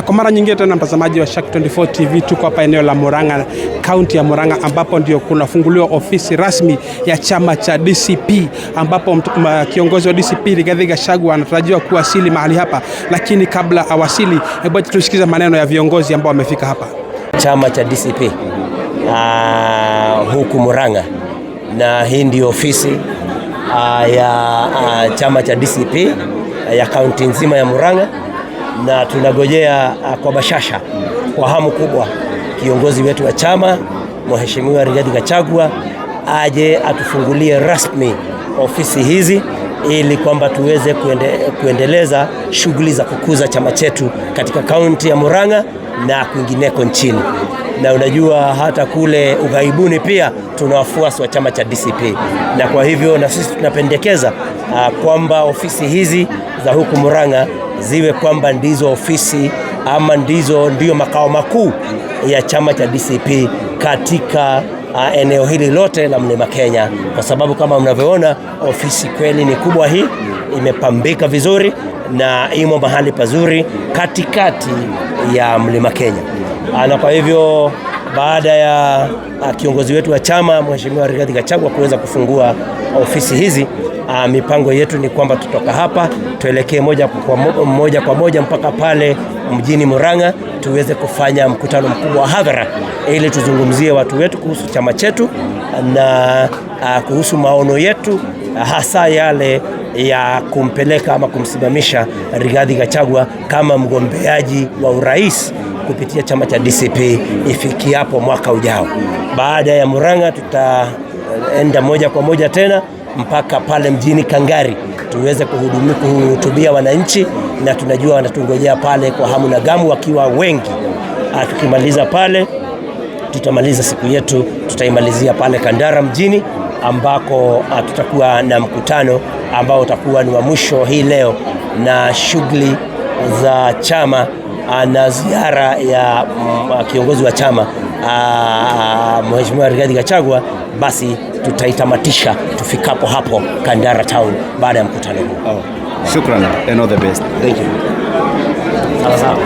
Kwa mara nyingine tena mtazamaji wa Shark 24 TV, tuko hapa eneo la Murang'a, kaunti ya Murang'a, ambapo ndio kunafunguliwa ofisi rasmi ya chama cha DCP, ambapo kiongozi wa DCP Rigathi Gachagua anatarajiwa kuwasili mahali hapa. Lakini kabla awasili, hebu tusikize maneno ya viongozi ambao wamefika hapa. Chama cha DCP huku Murang'a, na hii ndio ofisi ya chama cha DCP ya kaunti nzima ya Murang'a, na tunagojea kwa bashasha, kwa hamu kubwa, kiongozi wetu wa chama Mheshimiwa Rigathi Gachagua aje atufungulie rasmi ofisi hizi, ili kwamba tuweze kuendeleza shughuli za kukuza chama chetu katika kaunti ya Murang'a na kwingineko nchini. Na unajua hata kule ughaibuni pia tuna wafuasi wa chama cha DCP, na kwa hivyo na sisi tunapendekeza kwamba ofisi hizi za huku Murang'a ziwe kwamba ndizo ofisi ama ndio makao makuu ya chama cha DCP katika eneo hili lote la Mlima Kenya, kwa sababu kama mnavyoona ofisi kweli ni kubwa, hii imepambika vizuri na imo mahali pazuri katikati ya Mlima Kenya. Na kwa hivyo baada ya kiongozi wetu wa chama Mheshimiwa Rigathi Gachagua kuweza kufungua ofisi hizi, mipango yetu ni kwamba tutoka hapa tuelekee moja kwa moja mpaka pale mjini Murang'a, tuweze kufanya mkutano mkubwa wa hadhara, ili tuzungumzie watu wetu kuhusu chama chetu na kuhusu maono yetu, hasa yale ya kumpeleka ama kumsimamisha Rigathi Gachagua kama mgombeaji wa urais kupitia chama cha DCP ifikiapo mwaka ujao. Baada ya Murang'a tutaenda moja kwa moja tena mpaka pale mjini Kangari tuweze kuhutubia wananchi, na tunajua wanatungojea pale kwa hamu na gamu wakiwa wengi. Tukimaliza pale tutamaliza siku yetu, tutaimalizia pale Kandara mjini, ambako tutakuwa na mkutano ambao utakuwa ni wa mwisho hii leo, na shughuli za chama na ziara ya kiongozi wa chama Mheshimiwa Rigathi Gachagua, basi tutaitamatisha tufikapo hapo Kandara town baada ya mkutano huu. Shukran and all the best. Thank you. Sawa sawa.